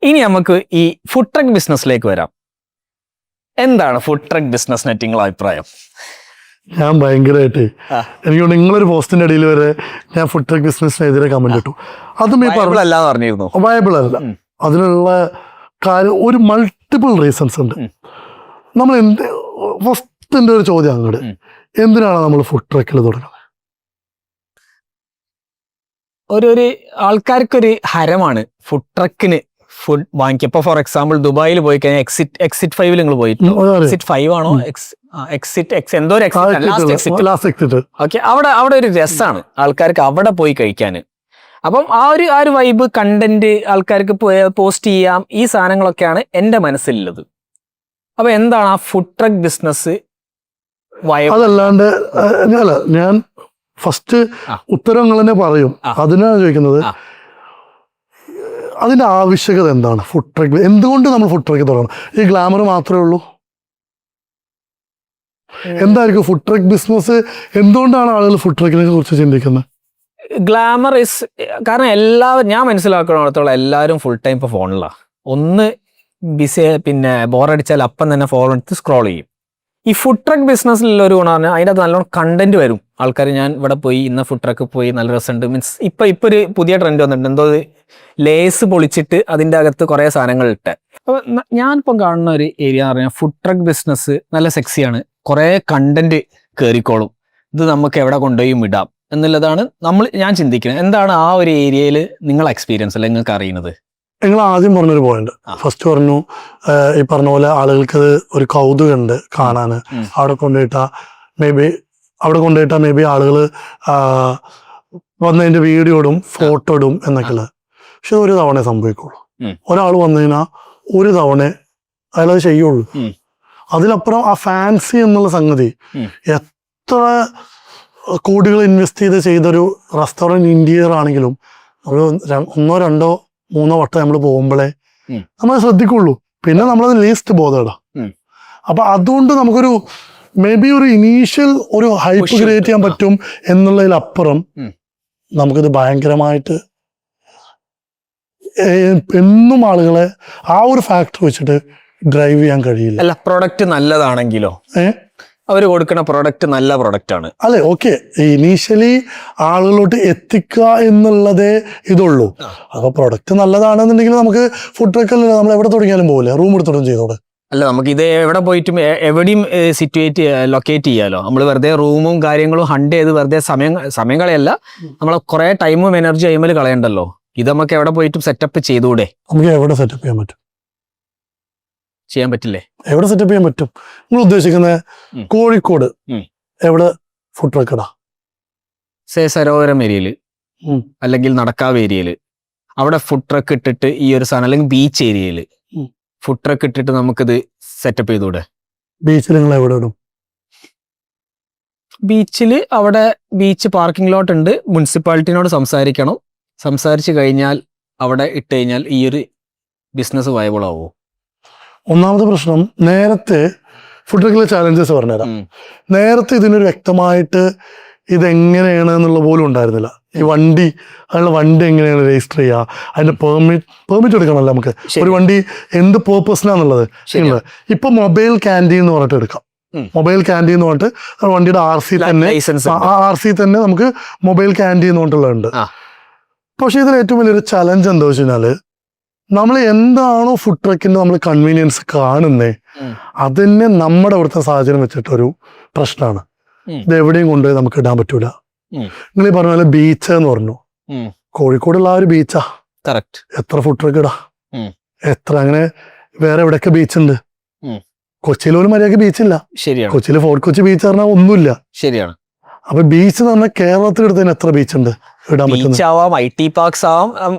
ഇനി നമുക്ക് ഈ ഫുഡ് ട്രക്ക് ബിസിനസ്സിലേക്ക് വരാം. എന്താണ് ഫുഡ് ട്രക്ക് ബിസിനസ്സിനെ നിങ്ങളുടെ അഭിപ്രായം? ഞാൻ ഭയങ്കരമായിട്ട് എനിക്ക് നിങ്ങളൊരു പോസ്റ്റിന്റെ അടിയിൽ വരെ ഞാൻ ഫുഡ് ട്രക്ക് ബിസിനസ്സിനെതിരെ കമന്റ് ഇട്ടു. അതും ഈ പറഞ്ഞിരുന്നു വയബിൾ അല്ല. അതിനുള്ള കാര്യം ഒരു മൾട്ടിപ്പിൾ റീസൺസ് ഉണ്ട്. നമ്മൾ ഫസ്റ്റിന്റെ ഒരു ചോദ്യം അങ്ങോട്ട്, എന്തിനാണ് നമ്മൾ ഫുഡ് ട്രക്കിൽ തുടങ്ങുന്നത്? ഒരു ആൾക്കാർക്കൊരു ഹരമാണ് ഫുഡ് ട്രക്കിന് ഫുഡ് വാങ്ങിക്കുക. ഫോർ എക്സാമ്പിൾ ദുബായിൽ പോയി കഴിഞ്ഞാൽ എക്സിറ്റ് 5 നിങ്ങൾ പോയിട്ട്, എക്സിറ്റ് 5 ആണോ എക്സിറ്റ് എന്തോ ഒരു ഓക്കെ, അവിടെ ഒരു രസമാണ് ആൾക്കാർക്ക് അവിടെ പോയി കഴിക്കാൻ. അപ്പം ആ ഒരു വൈബ് കണ്ടന്റ് ആൾക്കാർക്ക് പോസ്റ്റ് ചെയ്യാം, ഈ സാധനങ്ങളൊക്കെയാണ് എൻ്റെ മനസ്സിലുള്ളത്. അപ്പൊ എന്താണ് ആ ഫുഡ് ട്രക്ക് ബിസിനസ്? അതല്ലാണ്ട് ഞാൻ ഫസ്റ്റ് ഉത്തരങ്ങൾ തന്നെ പറയും. അതിനാണ് ചോദിക്കുന്നത്, അതിന്റെ ആവശ്യകത എന്താണ്? ഫുഡ് ട്രക്ക് എന്തുകൊണ്ട് നമ്മൾ ഫുഡ് ട്രക്ക് തുടങ്ങണം? ഈ ഗ്ലാമർ മാത്രമേ ഉള്ളൂ? എന്തായിരിക്കും ഫുഡ് ട്രക്ക് ബിസിനസ്? എന്തുകൊണ്ടാണ് ആളുകൾ ഫുഡ് ട്രക്കിനെ കുറിച്ച് ചിന്തിക്കുന്നത്? ഗ്ലാമർ ഇസ് കാരണം ഞാൻ മനസ്സിലാക്കണത്തോളം എല്ലാവരും ഫുൾ ടൈം ഇപ്പോൾ ഫോണിലാണ്. ഒന്ന് ബിസി, പിന്നെ ബോറടിച്ചാൽ അപ്പം തന്നെ ഫോൺ എടുത്ത് സ്ക്രോൾ ചെയ്യും. ഈ ഫുഡ് ട്രക്ക് ബിസിനസ്സിലുള്ള ഒരു ഗുണം പറഞ്ഞാൽ അതിൻ്റെ അകത്ത് നല്ലോണം കണ്ടന്റ് വരും. ആൾക്കാർ ഞാൻ ഇവിടെ പോയി, ഇന്ന ഫുഡ് ട്രക്ക് പോയി, നല്ല രസമുണ്ട്. മീൻസ് ഇപ്പൊ ഒരു പുതിയ ട്രെൻഡ് വന്നിട്ടുണ്ട്, എന്തോ ലേസ് പൊളിച്ചിട്ട് അതിൻ്റെ അകത്ത് കുറേ സാധനങ്ങൾ ഇട്ട്. അപ്പോൾ ഞാനിപ്പം കാണുന്ന ഒരു ഏരിയ എന്ന് പറഞ്ഞാൽ ഫുഡ് ട്രക്ക് ബിസിനസ് നല്ല സെക്സിയാണ്, കുറേ കണ്ടന്റ് കയറിക്കോളും, ഇത് നമുക്ക് എവിടെ കൊണ്ടുപോയി ഇടാം എന്നുള്ളതാണ് ഞാൻ ചിന്തിക്കുന്നത്. എന്താണ് ആ ഒരു ഏരിയയിൽ നിങ്ങളെ എക്സ്പീരിയൻസ് അല്ല നിങ്ങൾക്ക് അറിയുന്നത്? നിങ്ങൾ ആദ്യം പറഞ്ഞൊരു പോയിന്റ്, ഫസ്റ്റ് പറഞ്ഞു ഈ പറഞ്ഞ പോലെ ആളുകൾക്ക് ഒരു കൗതുകമുണ്ട് കാണാൻ. അവിടെ കൊണ്ടുപോയിട്ടാ മേ ബി ആളുകൾ വന്നതിന്റെ വീഡിയോ ഇടും, ഫോട്ടോ ഇടും എന്നൊക്കെ ഉള്ളത്. പക്ഷെ ഒരു തവണ സംഭവിക്കുള്ളൂ. ഒരാൾ വന്നു കഴിഞ്ഞാൽ ഒരു തവണ അയാളത് ചെയ്യുള്ളൂ. അതിലപ്പുറം ആ ഫാൻസി എന്നുള്ള സംഗതി എത്ര കോടികൾ ഇൻവെസ്റ്റ് ചെയ്തൊരു റെസ്റ്റോറൻറ്റ് ഇന്റീരിയർ ആണെങ്കിലും നമ്മൾ 1, 2, 3 വട്ടം നമ്മൾ പോകുമ്പോഴേ നമ്മൾ ശ്രദ്ധിക്കുള്ളൂ. പിന്നെ നമ്മളത് ലീസ്റ്റ് ബോധേടാം. അപ്പൊ അതുകൊണ്ട് നമുക്കൊരു മേ ബി ഒരു ഇനീഷ്യൽ ഒരു ഹൈപ്പ് ക്രിയേറ്റ് ചെയ്യാൻ പറ്റും എന്നുള്ളതിലപ്പുറം നമുക്കിത് ഭയങ്കരമായിട്ട് എന്നും ആളുകളെ ആ ഒരു ഫാക്ടർ വെച്ചിട്ട് ഡ്രൈവ് ചെയ്യാൻ കഴിയില്ല. അല്ല, പ്രൊഡക്റ്റ് നല്ലതാണെങ്കിലോ അവർ കൊടുക്കുന്ന പ്രൊഡക്റ്റ് നല്ല പ്രൊഡക്റ്റ് ആണ് അല്ലെ? ഓക്കെ, ഇനീഷ്യലി ആളുകളോട്ട് എത്തിക്കുക എന്നുള്ളതേ ഇതുള്ളൂ. അപ്പൊ പ്രൊഡക്റ്റ് നല്ലതാണെന്നുണ്ടെങ്കിൽ നമുക്ക് ഫുഡ് ട്രക്കല്ല, നമ്മൾ എവിടെ തുടങ്ങിയാലും പോകില്ല, റൂം എടുത്തോടും ചെയ്തോടെ. അല്ല, നമുക്ക് ഇത് എവിടെ പോയിട്ടും എവിടെയും ലൊക്കേറ്റ് ചെയ്യാലോ. നമ്മൾ വെറുതെ റൂമും കാര്യങ്ങളും ഹണ്ട് ചെയ്ത് വെറുതെ സമയം കളയല്ല, നമ്മളെ കുറെ ടൈമും എനർജി അയിമേൽ കളയണ്ടല്ലോ. ഇത് നമുക്ക് എവിടെ പോയിട്ടും സെറ്റപ്പ് ചെയ്തുകൂടെ? നമുക്ക് എവിടെ സെറ്റപ്പ് ചെയ്യാൻ പറ്റും? ചെയ്യാൻ പറ്റില്ലേ? എവിടെ സെറ്റപ്പ് ചെയ്യാൻ പറ്റും? നിങ്ങൾ ഉദ്ദേശിക്കുന്ന കോഴിക്കോട് എവിടെ ഫുഡ് ട്രക്ക് ഇടാ? സരോവരം ഏരിയയില് അല്ലെങ്കിൽ നടക്കാവ് ഏരിയയില് അവിടെ ഫുഡ് ട്രക്ക് ഇട്ടിട്ട് ഈ ഒരു സാധനം, അല്ലെങ്കിൽ ബീച്ച് ഏരിയയില് ഫുഡ് ട്രക്ക് ഇട്ടിട്ട് നമുക്കിത് സെറ്റപ്പ് ചെയ്തുകൂടെ? ബീച്ചിൽ നിങ്ങൾ എവിടെ ഇടും? ബീച്ചില് അവിടെ ബീച്ച് പാർക്കിംഗ് ലോട്ട് ഉണ്ട്, മുനിസിപ്പാലിറ്റിനോട് സംസാരിച്ചു കഴിഞ്ഞാൽ അവിടെ ഇട്ട് കഴിഞ്ഞാൽ ഈ ഒരു ബിസിനസ് വയബിൾ ആവുമോ? ഒന്നാമത്തെ പ്രശ്നം, നേരത്തെ ഫുഡ് ട്രക്കിലെ ചാലഞ്ചസ് പറഞ്ഞുതരാം. നേരത്തെ ഇതിനൊരു വ്യക്തമായിട്ട് ഇതെങ്ങനെയാണ് എന്നുള്ള പോലും ഉണ്ടായിരുന്നില്ല. ഈ അതിനുള്ള വണ്ടി എങ്ങനെയാണ് രജിസ്റ്റർ ചെയ്യുക, അതിന്റെ പെർമിറ്റ് എടുക്കണമല്ലോ നമുക്ക്. ഒരു വണ്ടി എന്ത് പേർപ്പസിനാന്നുള്ളത്. ഇപ്പൊ മൊബൈൽ ക്യാൻറ്റീൻ എന്ന് പറഞ്ഞിട്ട് എടുക്കാം. മൊബൈൽ ക്യാൻറ്റീൻ എന്ന് പറഞ്ഞിട്ട് വണ്ടിയുടെ RC തന്നെ നമുക്ക് മൊബൈൽ ക്യാൻറ്റീൻ എന്ന് പറഞ്ഞിട്ടുള്ളതുണ്ട്. പക്ഷെ ഇതിൽ ഏറ്റവും വലിയൊരു ചലഞ്ച് എന്താ വെച്ച് കഴിഞ്ഞാല്, നമ്മൾ എന്താണോ ഫുഡ് ട്രക്കിന്റെ നമ്മൾ കൺവീനിയൻസ് കാണുന്നേ അതന്നെ നമ്മുടെ അവിടുത്തെ സാഹചര്യം വെച്ചിട്ടൊരു പ്രശ്നമാണ്. ഇത് എവിടെയും കൊണ്ടുപോയി നമുക്ക് ഇടാൻ പറ്റൂല. നിങ്ങൾ ഈ പറഞ്ഞ പോലെ ബീച്ച് എന്ന് പറഞ്ഞു, കോഴിക്കോടുള്ള ആ ഒരു ബീച്ചാ കറക്റ്റ്. എത്ര ഫുഡ് ട്രക്ക് ഇടാ? എത്ര അങ്ങനെ വേറെ എവിടെയൊക്കെ ബീച്ച് ഉണ്ട്? കൊച്ചിയിൽ ഒരു മര്യാദക്ക് ബീച്ചില്ല. ശരിയാണ്. കൊച്ചിയിൽ ഫോർട്ട് കൊച്ചി ബീച്ച് പറഞ്ഞാൽ ഒന്നുമില്ല. ശരിയാണ്. അപ്പൊ ബീച്ച് എന്ന് പറഞ്ഞാൽ കേരളത്തിലെടുത്തതിന് എത്ര ബീച്ച് ഉണ്ട് ഇടാൻ പറ്റുന്നത്? IT പാർക്സ് ആവാം.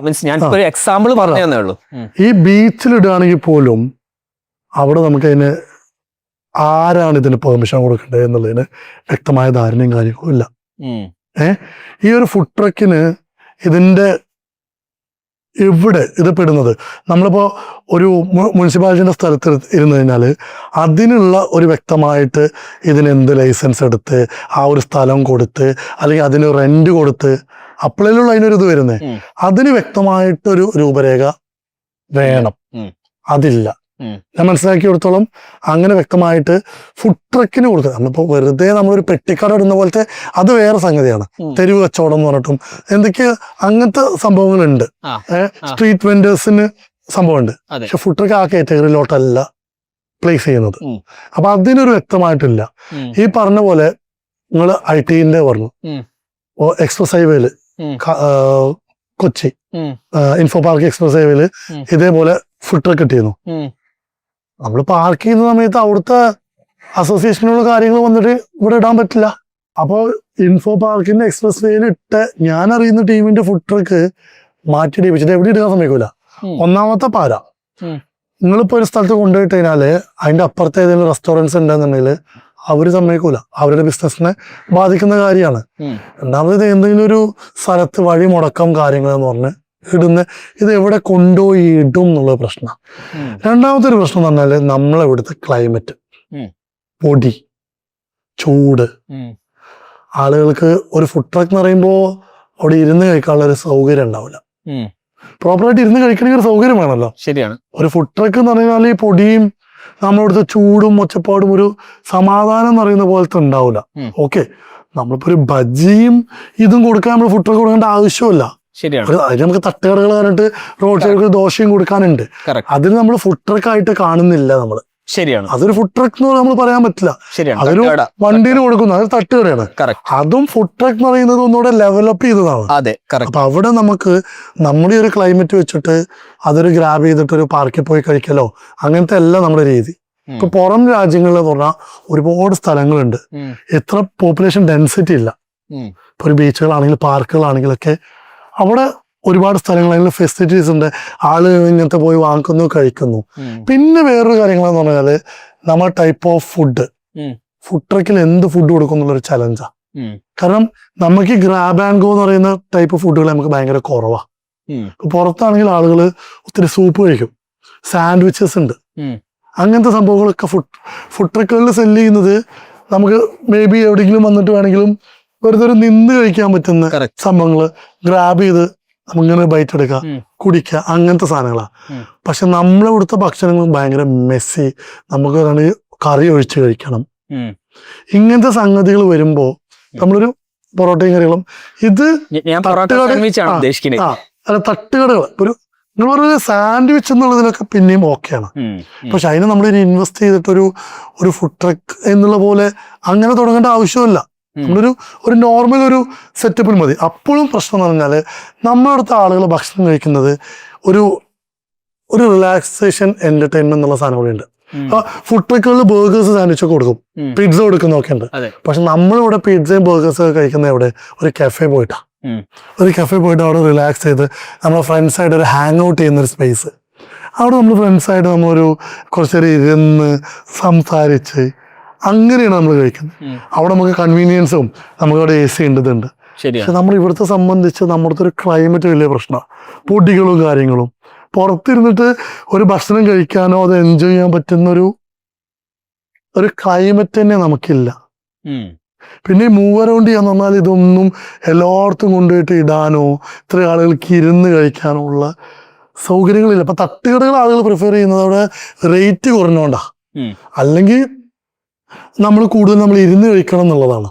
ഞാൻ ഒരു എക്സാമ്പിൾ പറഞ്ഞേ ഉള്ളൂ. ഈ ബീച്ചിലിടുകയാണെങ്കിൽ പോലും അവിടെ നമുക്ക് അതിന് ആരാണ് ഇതിന് പെർമിഷൻ കൊടുക്കേണ്ടത് എന്നുള്ളതിന് വ്യക്തമായ ധാരണയും കാര്യങ്ങളും ഇല്ല. ഈ ഒരു ഫുഡ് ട്രക്കിന് ഇതിന്റെ എവിടെ ഇത് പെടുന്നത്? നമ്മളിപ്പോൾ ഒരു മുനിസിപ്പാലിറ്റിൻ്റെ സ്ഥലത്ത് ഇരുന്ന് കഴിഞ്ഞാൽ അതിനുള്ള ഒരു വ്യക്തമായിട്ട് ഇതിനെന്ത് ലൈസൻസ് എടുത്ത് ആ ഒരു സ്ഥലം കൊടുത്ത് അല്ലെങ്കിൽ അതിന് റെന്റ് കൊടുത്ത് അപ്പോഴേലുള്ള അതിനൊരു ഇത് വരുന്നത്. അതിന് വ്യക്തമായിട്ടൊരു രൂപരേഖ വേണം, ഉം. അതില്ല. ഉം. ഞാൻ മനസ്സിലാക്കിയെടുത്തോളം അങ്ങനെ വ്യക്തമായിട്ട് ഫുഡ് ട്രക്കിന് കൊടുക്കുക. നമ്മളിപ്പോ വെറുതെ നമ്മളൊരു പെട്ടിക്കട ഇടുന്ന പോലത്തെ അത് വേറെ സംഗതിയാണ്. തെരുവ് കച്ചവടം എന്ന് പറഞ്ഞിട്ടും എന്തൊക്കെയോ അങ്ങനത്തെ സംഭവങ്ങളുണ്ട്. സ്ട്രീറ്റ് വെൻഡേഴ്സിന് സംഭവമുണ്ട്. പക്ഷെ ഫുഡ് ട്രക്ക് ആ കാറ്റഗറിയിലോട്ടല്ല പ്ലേസ് ചെയ്യുന്നത്. അപ്പൊ അതിനൊരു വ്യക്തമായിട്ടില്ല. ഈ പറഞ്ഞ പോലെ നിങ്ങൾ IT-ന്റെ പറഞ്ഞു, എക്സ്പ്രസ് ഹൈവേയില് കൊച്ചി ഇൻഫോ പാർക്ക് എക്സ്പ്രസ് ഹൈവേയില് ഇതേപോലെ ഫുഡ് ട്രക്ക് ഇട്ടിരുന്നു. നമ്മൾ പാർക്ക് ചെയ്യുന്ന സമയത്ത് അവിടുത്തെ അസോസിയേഷനുള്ള കാര്യങ്ങൾ വന്നിട്ട് ഇവിടെ ഇടാൻ പറ്റില്ല. അപ്പോൾ ഇൻഫോ പാർക്കിന്റെ എക്സ്പ്രസ് വേയിൽ ഇട്ട് ഞാൻ അറിയുന്ന ടീമിന്റെ ഫുഡ് ട്രക്ക് മാറ്റിയിടിപ്പിച്ചിട്ട് എവിടെ ഇടാൻ സമ്മതിക്കൂല. ഒന്നാമത്തെ പാര, നിങ്ങളിപ്പോ ഒരു സ്ഥലത്ത് കൊണ്ടുപോയിട്ട് കഴിഞ്ഞാല് അതിന്റെ അപ്പുറത്തെ ഏതെങ്കിലും റെസ്റ്റോറൻറ്റ്സ് ഉണ്ടെന്നുണ്ടെങ്കിൽ അവര് സമ്മതിക്കൂല. അവരുടെ ബിസിനസിനെ ബാധിക്കുന്ന കാര്യമാണ്. രണ്ടാമത് എന്തെങ്കിലും ഒരു സ്ഥലത്ത് വഴി മുടക്കം കാര്യങ്ങൾ എന്ന് പറഞ്ഞ് ഇടുന്ന ഇത് എവിടെ കൊണ്ടുപോയി ഇടും എന്നുള്ള പ്രശ്നം. രണ്ടാമത്തെ ഒരു പ്രശ്നം എന്ന് പറഞ്ഞാല് നമ്മളിവിടുത്തെ ക്ലൈമറ്റ്, പൊടി, ചൂട്. ആളുകൾക്ക് ഒരു ഫുഡ് ട്രക്ക് എന്ന് പറയുമ്പോൾ അവിടെ ഇരുന്ന് കഴിക്കാനുള്ള ഒരു സൗകര്യം ഉണ്ടാവില്ല. പ്രോപ്പറായിട്ട് ഇരുന്ന് കഴിക്കണമെങ്കിൽ ഒരു സൗകര്യം വേണമല്ലോ. ശരിയാണ്. ഒരു ഫുഡ് ട്രക്ക് എന്ന് പറഞ്ഞാൽ ഈ പൊടിയും നമ്മളിവിടുത്തെ ചൂടും ഒച്ചപ്പാടും ഒരു സമാധാനം എന്ന് പറയുന്ന പോലത്തെ ഉണ്ടാവില്ല. ഓക്കെ, നമ്മളിപ്പോ ഒരു ബജ്ജിയും ഇതും കൊടുക്കാൻ നമ്മൾ ഫുഡ് ട്രക്ക് കൊടുക്കേണ്ട ആവശ്യമില്ല. അതിന് നമുക്ക് തട്ടുകടകൾ പറഞ്ഞിട്ട് റോഡ് സൈഡിൽ ദോശയും കൊടുക്കാനുണ്ട്. അതിന് നമ്മൾ ഫുഡ് ട്രക്ക് ആയിട്ട് കാണുന്നില്ല നമ്മൾ. ശരിയാണ്. അതൊരു ഫുഡ് ട്രക്ക് എന്ന് നമ്മൾ പറയാൻ പറ്റില്ല. അതൊരു വണ്ടിയിൽ കൊടുക്കുന്നു, അതൊരു തട്ടുകടയാണ്. അതും ഫുഡ് ട്രക്ക് എന്ന് പറയുന്നത് ഒന്നുകൂടെ ഡെവലപ്പ് ചെയ്തതാണ്. അപ്പൊ അവിടെ നമുക്ക് നമ്മുടെ ഒരു ക്ലൈമറ്റ് വെച്ചിട്ട് അതൊരു ഗ്രാബ് ചെയ്തിട്ട് ഒരു പാർക്കിൽ പോയി കഴിക്കലോ അങ്ങനത്തെ അല്ല നമ്മുടെ രീതി. ഇപ്പൊ പുറം രാജ്യങ്ങളിൽ എന്ന് പറഞ്ഞാൽ ഒരുപാട് സ്ഥലങ്ങളുണ്ട്, എത്ര പോപ്പുലേഷൻ ഡെൻസിറ്റി ഇല്ല. ഇപ്പൊ ഒരു ബീച്ചുകളാണെങ്കിലും പാർക്കുകളാണെങ്കിലൊക്കെ അവിടെ ഒരുപാട് സ്ഥലങ്ങളിൽ ഫെസിലിറ്റീസ് ഉണ്ട്. ആളുകൾ ഇങ്ങനത്തെ പോയി വാങ്ങിക്കുന്നു, കഴിക്കുന്നു. പിന്നെ വേറൊരു കാര്യങ്ങളെന്ന് പറഞ്ഞാല് നമ്മൾ ടൈപ്പ് ഓഫ് ഫുഡ് ട്രക്കിൽ എന്ത് ഫുഡ് കൊടുക്കും എന്നുള്ളൊരു ചലഞ്ചാ. കാരണം നമുക്ക് ഈ ഗ്രാബ് ആൻഡ് ഗോ എന്ന് പറയുന്ന ടൈപ്പ് ഫുഡുകൾ നമുക്ക് ഭയങ്കര കുറവാ. പുറത്താണെങ്കിൽ ആളുകൾ ഒത്തിരി സൂപ്പ് കഴിക്കും, സാൻഡ്വിച്ചസ് ഉണ്ട്, അങ്ങനത്തെ സംഭവങ്ങളൊക്കെ ഫുഡ് ട്രക്കുകളിൽ സെല് ചെയ്യുന്നത് നമുക്ക് മേ ബി എവിടെയെങ്കിലും വന്നിട്ട് വേണമെങ്കിലും വെറുതെ ഒരു നിന്ന് കഴിക്കാൻ പറ്റുന്ന സംഭവങ്ങള് ഗ്രാബ് ചെയ്ത് നമുക്കിങ്ങനെ ബൈറ്റ് എടുക്കുക, കുടിക്കുക, അങ്ങനത്തെ സാധനങ്ങളാണ്. പക്ഷെ നമ്മളിവിടുത്തെ ഭക്ഷണങ്ങൾ ഭയങ്കര മെസ്സി, നമുക്ക് കറി ഒഴിച്ച് കഴിക്കണം, ഇങ്ങനത്തെ സംഗതികൾ വരുമ്പോ നമ്മളൊരു പൊറോട്ടയും കറികളും ഇത് തട്ടുകടകൾ ഒരു നിങ്ങൾ പറഞ്ഞ സാൻഡ്വിച്ച് എന്നുള്ളതിനൊക്കെ പിന്നെയും ഓക്കെയാണ്. പക്ഷെ അതിന് നമ്മൾ ഇൻവെസ്റ്റ് ചെയ്തിട്ടൊരു ഫുഡ് ട്രക്ക് എന്നുള്ള പോലെ അങ്ങനെ തുടങ്ങേണ്ട ആവശ്യമില്ല. നമ്മളൊരു നോർമൽ ഒരു സെറ്റപ്പിൽ മതി. അപ്പോഴും പ്രശ്നം എന്ന് പറഞ്ഞാല് നമ്മളടുത്ത ആളുകൾ ഭക്ഷണം കഴിക്കുന്നത് ഒരു റിലാക്സേഷൻ എന്റർടൈൻമെന്റ് എന്നുള്ള സാധനം കൂടെ ഉണ്ട്. ഫുഡ് ട്രക്കുകളിൽ ബർഗേഴ്സ് സാൻഡ്വിച്ച് ഒക്കെ കൊടുക്കും, പിസ്സ കൊടുക്കുന്നൊക്കെ ഉണ്ട്. പക്ഷെ നമ്മളിവിടെ പിസ്സയും ബർഗേഴ്സും ഒക്കെ കഴിക്കുന്ന എവിടെ? ഒരു കഫേ പോയിട്ടാ. ഒരു കഫേ പോയിട്ട് അവിടെ റിലാക്സ് ചെയ്ത് നമ്മളെ ഫ്രണ്ട്സായിട്ട് ഒരു ഹാങ് ഔട്ട് ചെയ്യുന്ന ഒരു സ്പേസ്. അവിടെ നമ്മൾ ഫ്രണ്ട്സായിട്ട് നമ്മളൊരു കുറച്ചേരം ഇരുന്ന് സംസാരിച്ച് അങ്ങനെയാണ് നമ്മൾ കഴിക്കുന്നത്. അവിടെ നമുക്ക് കൺവീനിയൻസും നമുക്ക് അവിടെ AC ഉണ്ടതുണ്ട്. പക്ഷെ നമ്മൾ ഇവിടുത്തെ സംബന്ധിച്ച് നമ്മുടെ ഒരു ക്ലൈമറ്റ് വലിയ പ്രശ്നമാണ്, പൊടികളും കാര്യങ്ങളും. പുറത്തിരുന്നിട്ട് ഒരു ഭക്ഷണം കഴിക്കാനോ അത് എൻജോയ് ചെയ്യാൻ പറ്റുന്ന ഒരു ക്ലൈമറ്റ് തന്നെ നമുക്കില്ല. പിന്നെ മൂവ് അറൗണ്ട് ചെയ്യാന്ന് പറഞ്ഞാൽ ഇതൊന്നും എല്ലായിടത്തും കൊണ്ടുപോയിട്ട് ഇടാനോ ഇത്ര ആളുകൾക്ക് ഇരുന്ന് കഴിക്കാനോ ഉള്ള സൗകര്യങ്ങളില്ല. അപ്പൊ തട്ടുകടകൾ ആളുകൾ പ്രിഫർ ചെയ്യുന്നത് അവിടെ റേറ്റ് കുറഞ്ഞോണ്ടാ. അല്ലെങ്കിൽ നമ്മൾ കൂടുതൽ ഇരുന്ന് കഴിക്കണം എന്നുള്ളതാണ്.